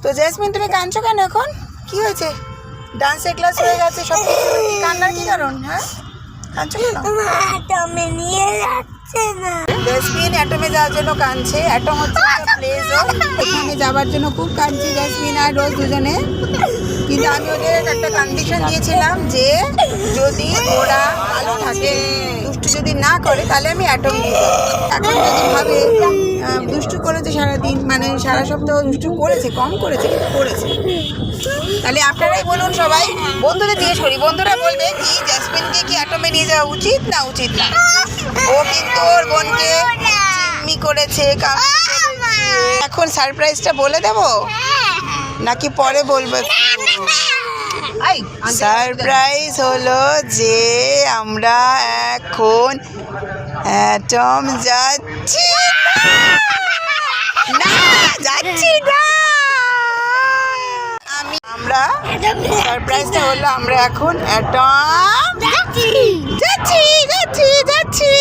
তো জেসমিন তুমি কাঁদছো কেন এখন? কি হয়েছে? ডান্সের ক্লাস হয়ে গেছে, সব কিছু, কান্নার কি কারণ? হ্যাঁ, কাঁদছো কেন? অ্যাটমে নিয়ে যাচ্ছে না। জেসমিন অ্যাটমে যাওয়ার জন্য কাঁদছে। অ্যাটম হচ্ছে একটা প্লে জোন, এখানে যাওয়ার জন্য খুব কাঁদছে জেসমিন আর রোজ দুজনে। কিন্তু আমি ওদের একটা কন্ডিশন দিয়েছিলাম যে যদি ওরা ভালো থাকে, দুষ্টু যদি না করে, তাহলে আমি অ্যাটম নিয়ে যাবো। এখন যদি ভাবে দুষ্টু করেছে সারাদিন, মানে সারা সপ্তাহ দুষ্টু করেছে, কম করেছে কিন্তু করেছে, তাহলে আপনারাই বলুন, সবাই বন্ধুদের জিজ্ঞেস করি, বন্ধুরা বলবে কি জেসমিনকে কি অ্যাটমে নিয়ে যাওয়া উচিত না উচিত না? ও কিন্তু ওর বোনকে জিম্মি করেছে, এখন সারপ্রাইজটা বলে দেবো নাকি পরে বলবো? সারপ্রাইজ হলো যে আমরা এখন অ্যাটম যাচ্ছি না, যাচ্ছি না। আমরা সারপ্রাইজটা হলো আমরা এখন অ্যাটম যাচ্ছি যাচ্ছি যাচ্ছি যাচ্ছি।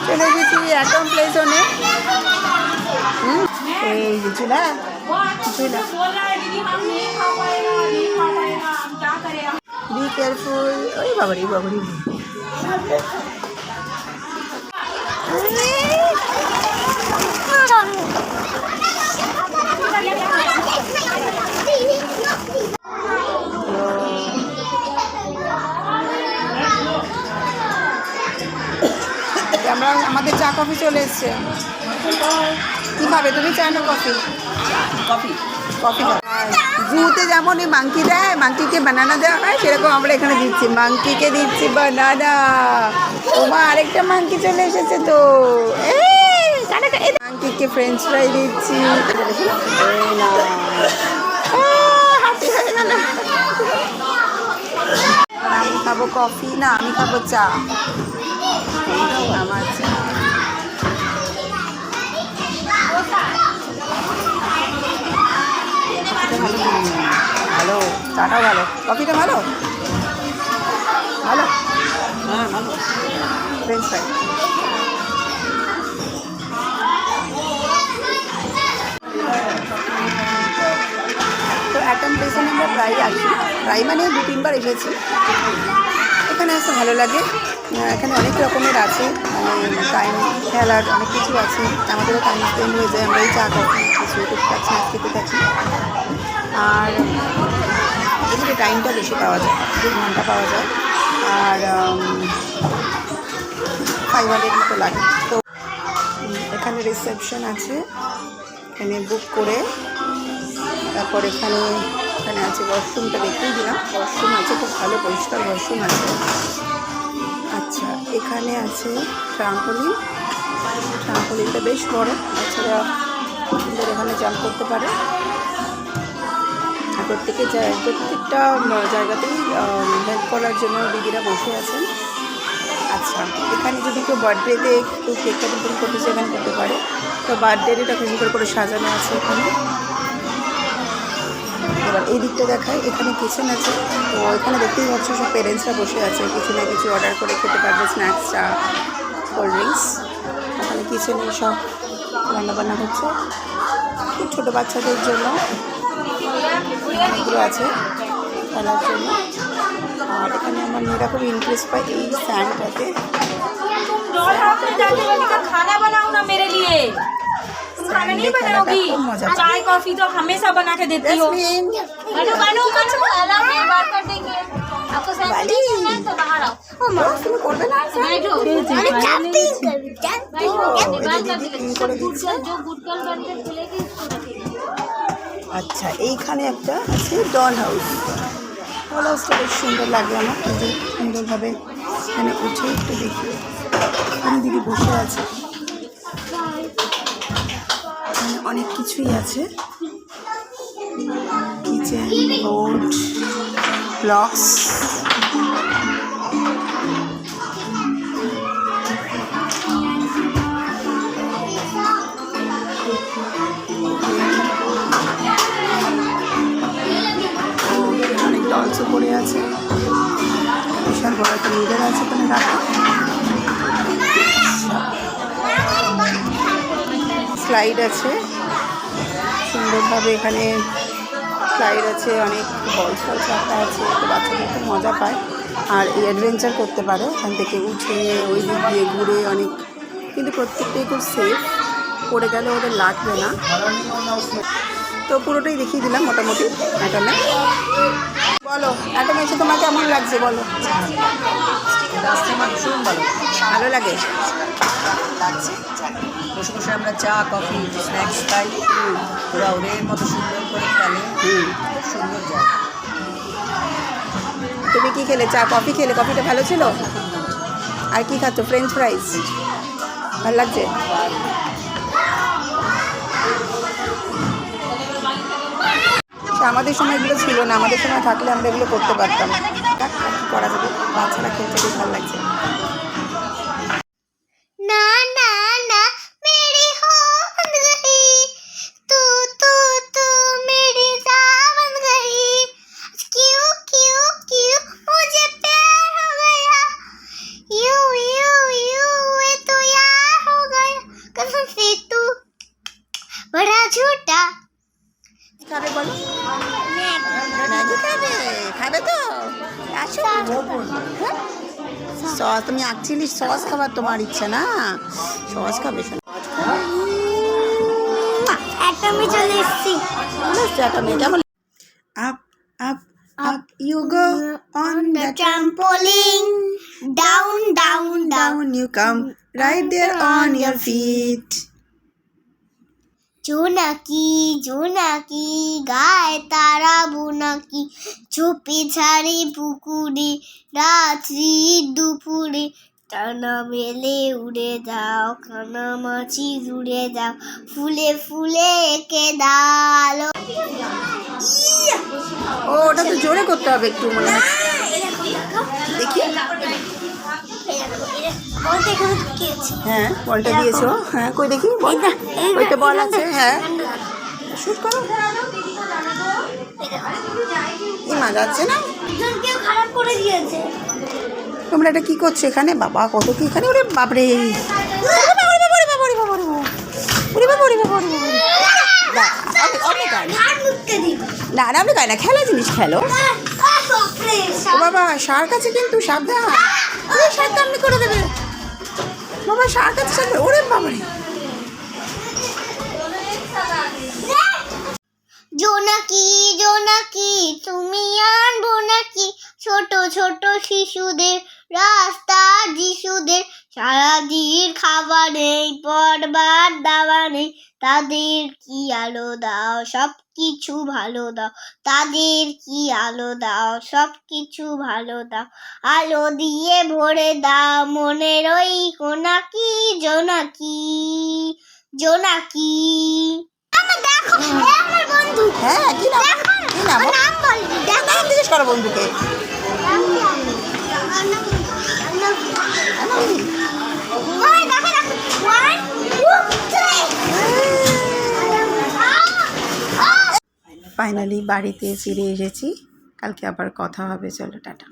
চলে গেছি অ্যাটম প্লে জোনে। এই কিছু না, কিছুই না। Be careful. ওই বাবারি বাবারি। আমরা আমাদের চা কফি চলে এসছে। কী খাবে তুমি, চা না কফি? Coffee coffee. জুতে যেমন এই মাংকি দেয়, মাংকিকে বানানা দেওয়া হয়, সেরকম আমরা এখানে দিচ্ছি, মাংকিকে দিচ্ছি বানানা। ওমা আরেকটা মাংকি চলে এসেছে তো, মাংকিকে ফ্রেঞ্চ ফ্রাই দিচ্ছি। আমি খাবো কফি, না আমি খাবো চা। আমার চা ভালো, চাটাও ভালো, কফিটা ভালো ভালো। হ্যাঁ ভালো। French fry. তো অ্যাটম প্লেসে আমরা প্রায় আসি, প্রায় মানে 2-3 বার এসেছি। এখানে আসতে ভালো লাগে, এখানে অনেক রকমের আছে, মানে টাইম খেলার অনেক কিছু আছে, আমাদেরও টাইম স্পেন্ড হয়ে যায়, আমরা এই চা কফি কিছু টুকটাক স্ন্যাক্স খেতে থাকি। আর এখানে টাইমটা বেশি পাওয়া যায়, 2 ঘন্টা পাওয়া যায়, আর 500 মতো লাগে। তো এখানে রিসেপশন আছে, এখানে বুক করে, তারপর এখানে আছে ওয়াশরুমটা, দেখিয়ে দিলাম, ওয়াশরুম আছে, খুব ভালো পরিষ্কার ওয়াশরুম আছে। আচ্ছা, এখানে আছে ট্রাম্পোলিন, ট্রাম্পোলিনটা বেশ বড়, বাচ্চারা এখানে জাম্প করতে পারে। প্রত্যেকটা জায়গাতেই হেল্প করার জন্য দিদিরা বসে আছেন। আচ্ছা, এখানে যদি কেউ বার্থডেতে একটু কেক কাটিং করতে চায়, এখানে করতে পারে। তো বার্থডেটা সুন্দর করে সাজানো আছে এখানে। এবার এই দিকটা দেখায়, এখানে কিচেন আছে। তো এখানে দেখতেই পাচ্ছ সব পেরেন্টসরা বসে আছে, কিছু না কিছু অর্ডার করে খেতে পারবে, স্ন্যাক্স, চা, কোল্ড ড্রিঙ্কস। এখানে কিচেনে সব রান্নাবান্না হচ্ছে, খুব ছোটো বাচ্চাদের জন্য এগুলো আছে খেলার জন্য। আর এখানে আমার মেয়েরা খুব ইন্টারেস্ট পায় এই স্যান্ডটাতে। खाना बनाओ ना मेरे लिए, तुम खाना नहीं बनाओगी? चाय कॉफी तो हमेशा बना के देती हो। बनो बनो बनो, अलग एक बार कर देंगे। आपको सैंड नहीं करना है तो बाहर आओ। তুমি করবে না? बैठो, अरे चापती कर जो गुटकल बनकर खुलेगी उसको रखेंगे। আচ্ছা, এইখানে একটা আছে ডল হাউস। ডল হাউসটা বেশ সুন্দর লাগে আমার, কিন্তু সুন্দরভাবে এখানে উঠে একটু দেখি। এখানে দিদি বসে আছে, এখানে অনেক কিছুই আছে, কিচেন, বোর্ড, ব্লকস। অনেক ডলসও পড়ে আছে, বিশাল বড় মিরর আছে কোনো রাখা, স্লাইড আছে সুন্দরভাবে, এখানে স্লাইড আছে, অনেক বল ফল রাখা আছে, তো বাচ্চাদের খুব মজা পায় আর এই অ্যাডভেঞ্চার করতে পারে এখান থেকে উঠে ওই দিক দিয়ে ঘুরে অনেক, কিন্তু প্রত্যেকটাই খুব সেফ, পড়ে গেলে ওদের লাগবে না। তো পুরোটাই দেখিয়ে দিলাম মোটামুটি অ্যাটমে। বলো অ্যাটমে এসে তোমার কেমন লাগছে বলো? ভালো লাগে, বসে বসে আমরা চা কফি স্ন্যাক্স খাই, ওরা ওদের মতো সুন্দর করে খেলে, খুব সুন্দর জায়গা। তুমি কি খেলে? চা কফি খেলে? কফিটা ভালো ছিল? আর কি খাচ্ছ? ফ্রেঞ্চ ফ্রাইজ ভালো লাগছে? আমাদের সময় এগুলো ছিল না, আমাদের সময় থাকলে আমরা এগুলো করতে পারতাম। কি করা যাবে, বাচ্চারা খেলতে খুব ভালো লাগছে। ना ना ना मेरी हो बन गई, तू तू तू मेरी जान बन गई, क्यों क्यों क्यों मुझे प्यार हो गया, यू यू यू ये तो यार हो गया, कसम से तू बड़ा झूठा। খাবে বলো? ম্যাগি খাবে? খাবে তো আসো। হ্যাঁ সস, তুমি অ্যাকচুয়ালি সস খাবার তোমার ইচ্ছা না, সস খাবে শোনো। একটা আমি চলে এসেছি। কেমন? Up up up you go on the Trampoline, down down down. down you come right there on your feet. জোনাকি জোনাকি গায় তারা বোনাকি, ঝোপে ঝাড়ে পুকুরে রাত্রি দুপুরে, টানা মেলে উড়ে যাও, কানামাছি জুড়ে যাও, ফুলে ফুলে এঁকে দাও। ও ওটা তো জোরে করতে হবে একটু মনে হচ্ছে, দেখি। হ্যাঁ বলটা দিয়েছো, হ্যাঁ কই দেখি বলটা, ওইটা বল আছে, হ্যাঁ শুট করো। এই মা যাচ্ছে না, কেউ খারাপ করে দিয়েছে। তোমরা এটা কি করছো এখানে? বাবা কত কি এখানে, ওরে বাপরে, না না আপনি গাই না, খেলা জিনিস খেলো। ও বাবা শার্ক আছে কিন্তু, সাবধান, শার্ক আপনি করে দেবে বাবা, শার্ক আছে সাথে, ওরে বাবারে। জোনাকি জোনাকি তুমি আনবো নাকি, ছোট ছোট শিশুদের রাস্তার যিশুদের, সারাদিন খাবার নেই পড়বার দাওয়া নেই, তাদের কি আলো দাও সব কিছু ভালো দাও, তাদের কি আলো দাও সব কিছু ভালো দাও, আলো দিয়ে ভরে দাও মনের ওই কোনাকি, জোনাকি জোনাকি। দেখো আমার বন্ধু, হ্যাঁ কি নাম? কি নাম? নাম বলবি, নাম জিজ্ঞেস করো বন্ধুকে। ফাইনালি বাড়িতে ফিরে এসেছি, কালকে আবার কথা হবে, চলো টাটা।